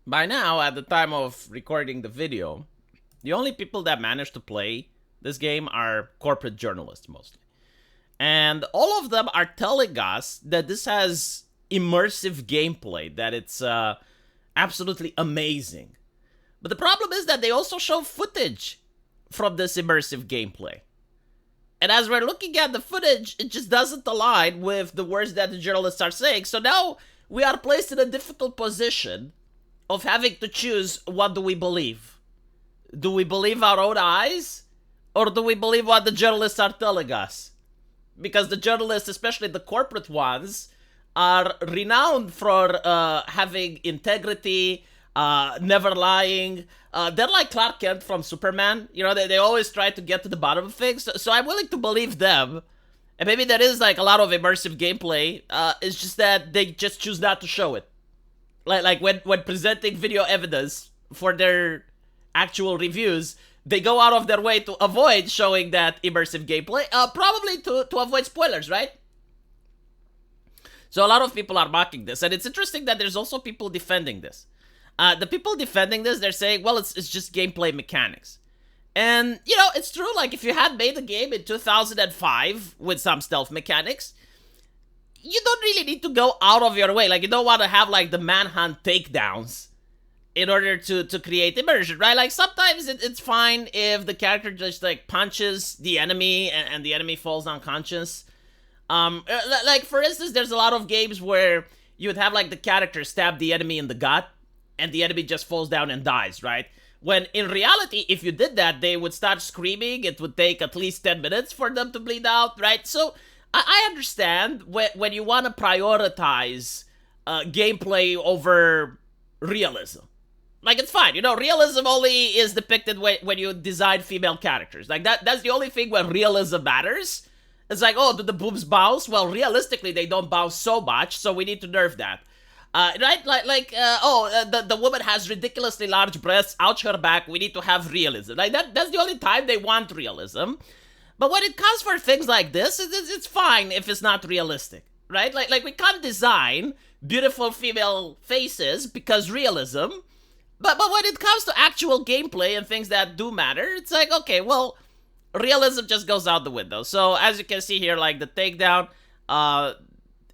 By now, at the time of recording the video, the only people that managed to play this game are corporate journalists mostly. And all of them are telling us that this has immersive gameplay, that it's absolutely amazing. But the problem is that they also show footage from this immersive gameplay. And as we're looking at the footage, it just doesn't align with the words that the journalists are saying. So now we are placed in a difficult position of having to choose, what do we believe? Do we believe our own eyes? Or do we believe what the journalists are telling us? Because the journalists, especially the corporate ones, are renowned for having integrity, never lying. They're like Clark Kent from Superman. You know, they always try to get to the bottom of things. So I'm willing to believe them. And maybe there is like a lot of immersive gameplay. It's just that they just choose not to show it. Like when presenting video evidence for their actual reviews, they go out of their way to avoid showing that immersive gameplay, probably to avoid spoilers, right? So a lot of people are mocking this, and it's interesting that there's also people defending this. The people defending this, they're saying, well, it's just gameplay mechanics. And, you know, it's true, like, if you had made the game in 2005 with some stealth mechanics, you don't really need to go out of your way. Like, you don't want to have, like, the manhunt takedowns in order to create immersion, right? Like, sometimes it's fine if the character just, like, punches the enemy and the enemy falls unconscious. Like, for instance, there's a lot of games where you would have, like, the character stab the enemy in the gut, and the enemy just falls down and dies, right? When in reality, if you did that, they would start screaming. It would take at least 10 minutes for them to bleed out, right? So I understand when you want to prioritize gameplay over realism. Like, it's fine. You know, realism only is depicted when you design female characters. Like, that's the only thing where realism matters. It's like, oh, do the boobs bounce? Well, realistically, they don't bounce so much, so we need to nerf that. Right? The woman has ridiculously large breasts, ouch her back, we need to have realism. Like, that's the only time they want realism. But when it comes for things like this, it's fine if it's not realistic, right? Like we can't design beautiful female faces because realism. But when it comes to actual gameplay and things that do matter, it's like, okay, well, realism just goes out the window. So as you can see here, like the takedown,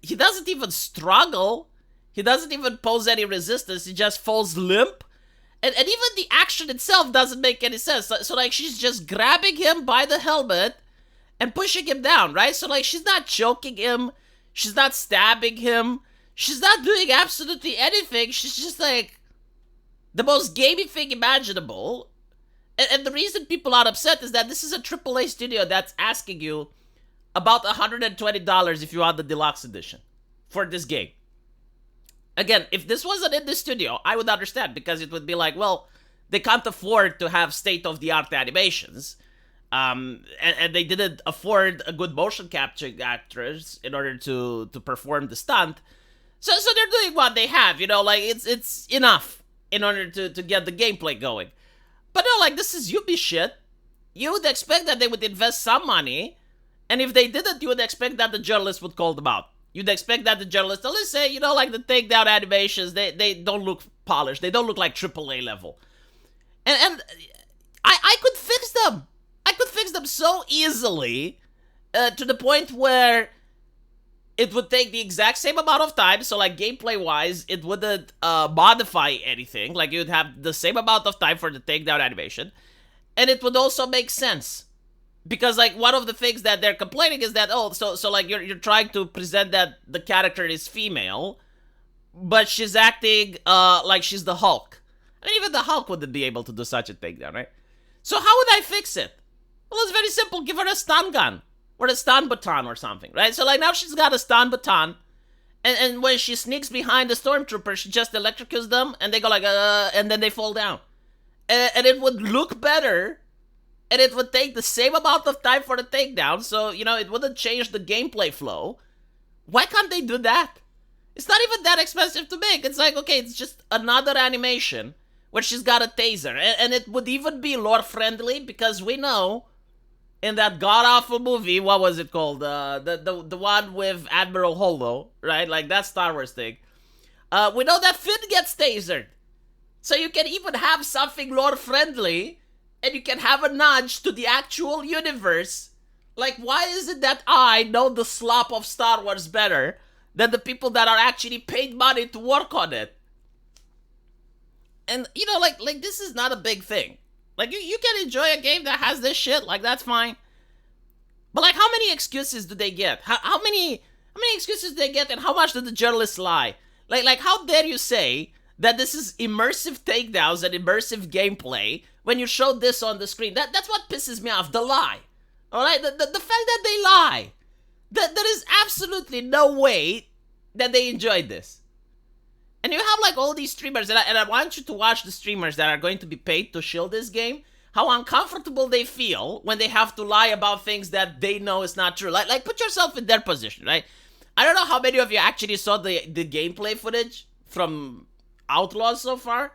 he doesn't even struggle. He doesn't even pose any resistance. He just falls limp. And even the action itself doesn't make any sense. So like, she's just grabbing him by the helmet and pushing him down, right? So like, she's not choking him. She's not stabbing him. She's not doing absolutely anything. She's just like the most gamey thing imaginable. And the reason people are upset is that this is a AAA studio that's asking you about $120 if you want the deluxe edition for this game. Again, if this wasn't in the studio, I would understand, because it would be like, well, they can't afford to have state-of-the-art animations, and they didn't afford a good motion capture actors in order to perform the stunt. So they're doing what they have, you know, like it's enough in order to get the gameplay going. But no, like, this is Ubi shit. You would expect that they would invest some money, and if they didn't, you would expect that the journalists would call them out. You'd expect that the journalists, let's say, you know, like the takedown animations, they don't look polished. They don't look like AAA level. And I could fix them. I could fix them so easily to the point where it would take the exact same amount of time. So, like, gameplay-wise, it wouldn't modify anything. Like, you'd have the same amount of time for the takedown animation. And it would also make sense. Because, like, one of the things that they're complaining is that, oh, so like, you're trying to present that the character is female, but she's acting like she's the Hulk. I mean, even the Hulk wouldn't be able to do such a takedown, right? So how would I fix it? Well, it's very simple. Give her a stun gun. Or a stun baton or something, right? So, like, now she's got a stun baton, and when she sneaks behind the stormtrooper, she just electrocutes them, and they go like, and then they fall down. And it would look better, and it would take the same amount of time for the takedown, so, you know, it wouldn't change the gameplay flow. Why can't they do that? It's not even that expensive to make. It's like, okay, it's just another animation where she's got a taser, and it would even be lore-friendly, because we know in that god-awful movie, what was it called? The one with Admiral Holdo, right? Like, that Star Wars thing. We know that Finn gets tasered. So you can even have something lore friendly, and you can have a nudge to the actual universe. Like, why is it that I know the slop of Star Wars better than the people that are actually paid money to work on it? And, you know, like this is not a big thing. Like, you can enjoy a game that has this shit, like, that's fine. But, like, how many excuses do they get? How many excuses do they get, and how much do the journalists lie? Like, how dare you say that this is immersive takedowns and immersive gameplay when you show this on the screen? That's what pisses me off, the lie. Alright? The fact that they lie. There is absolutely no way that they enjoyed this. And you have like all these streamers, and I want you to watch the streamers that are going to be paid to shield this game, how uncomfortable they feel when they have to lie about things that they know is not true. Like put yourself in their position, right? I don't know how many of you actually saw the gameplay footage from Outlaws so far,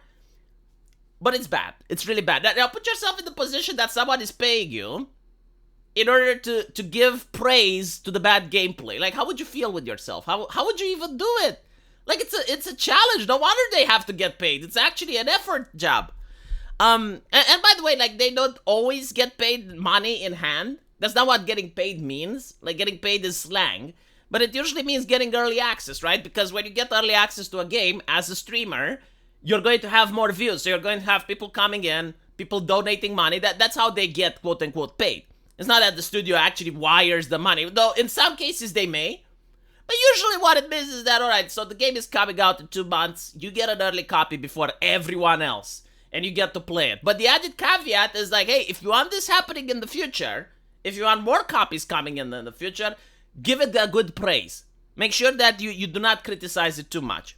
but it's bad. It's really bad. Now put yourself in the position that someone is paying you in order to give praise to the bad gameplay. Like, how would you feel with yourself? How would you even do it? Like, it's a challenge. No wonder they have to get paid. It's actually an effort job. And by the way, like, they don't always get paid money in hand. That's not what getting paid means. Like, getting paid is slang. But it usually means getting early access, right? Because when you get early access to a game as a streamer, you're going to have more views. So you're going to have people coming in, people donating money. That's how they get quote-unquote paid. It's not that the studio actually wires the money. Though in some cases they may. But usually what it means is that, alright, so the game is coming out in 2 months. You get an early copy before everyone else. And you get to play it. But the added caveat is like, hey, if you want this happening in the future, if you want more copies coming in the future, give it a good praise. Make sure that you do not criticize it too much.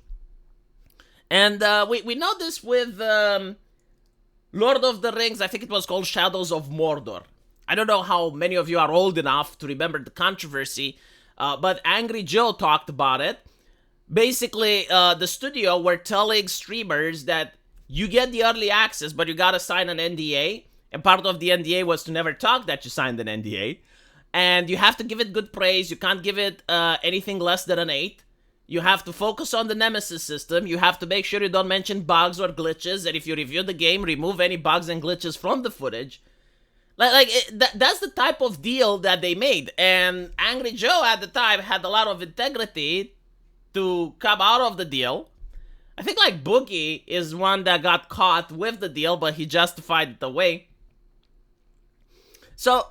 And we know this with Lord of the Rings. I think it was called Shadows of Mordor. I don't know how many of you are old enough to remember the controversy, but Angry Joe talked about it. Basically, the studio were telling streamers that you get the early access, but you gotta sign an NDA. And part of the NDA was to never talk that you signed an NDA. And you have to give it good praise. You can't give it anything less than an 8. You have to focus on the Nemesis system. You have to make sure you don't mention bugs or glitches. And if you review the game, remove any bugs and glitches from the footage. That's the type of deal that they made. And Angry Joe at the time had a lot of integrity to come out of the deal. I think like Boogie is one that got caught with the deal, but he justified it away. So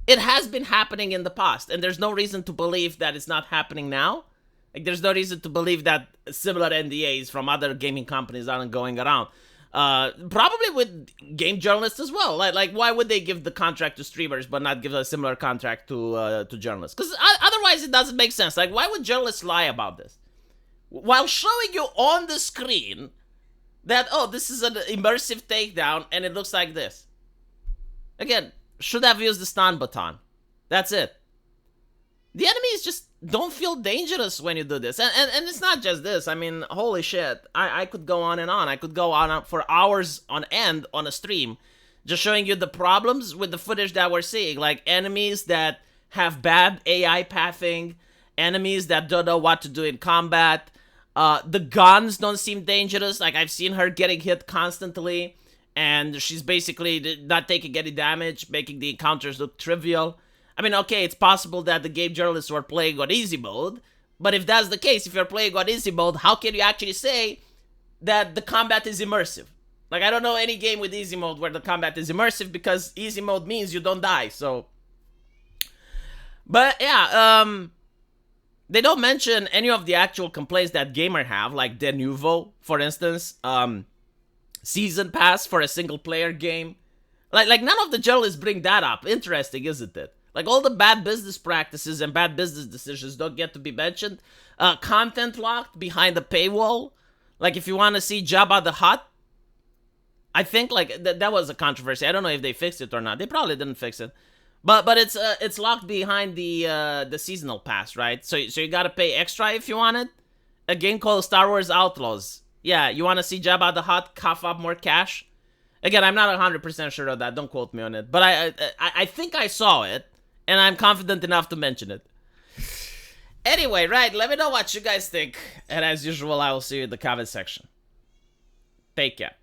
it has been happening in the past, and there's no reason to believe that it's not happening now. Like, there's no reason to believe that similar NDAs from other gaming companies aren't going around. Probably with game journalists as well. Like, why would they give the contract to streamers but not give a similar contract to journalists? Because otherwise it doesn't make sense. Like, why would journalists lie about this? While showing you on the screen that, oh, this is an immersive takedown and it looks like this. Again, should have used the stun button. That's it. The enemies just don't feel dangerous when you do this. And it's not just this. I mean, holy shit. I could go on and on. I could go on for hours on end on a stream just showing you the problems with the footage that we're seeing. Like enemies that have bad AI pathing, enemies that don't know what to do in combat. The guns don't seem dangerous. Like, I've seen her getting hit constantly, and she's basically not taking any damage, making the encounters look trivial. I mean, okay, it's possible that the game journalists were playing on easy mode, but if that's the case, if you're playing on easy mode, how can you actually say that the combat is immersive? Like, I don't know any game with easy mode where the combat is immersive, because easy mode means you don't die, so... But, yeah, they don't mention any of the actual complaints that gamers have, like De Nouveau, for instance, Season Pass for a single-player game. Like, none of the journalists bring that up. Interesting, isn't it? Like, all the bad business practices and bad business decisions don't get to be mentioned. Content locked behind the paywall. Like, if you want to see Jabba the Hutt, I think, like, that was a controversy. I don't know if they fixed it or not. They probably didn't fix it. But it's locked behind the seasonal pass, right? So you gotta pay extra if you want it. A game called Star Wars Outlaws. Yeah, you want to see Jabba the Hutt cough up more cash? Again, I'm not 100% sure of that. Don't quote me on it. But I think I saw it, and I'm confident enough to mention it. Anyway, right, let me know what you guys think. And as usual, I will see you in the comment section. Take care.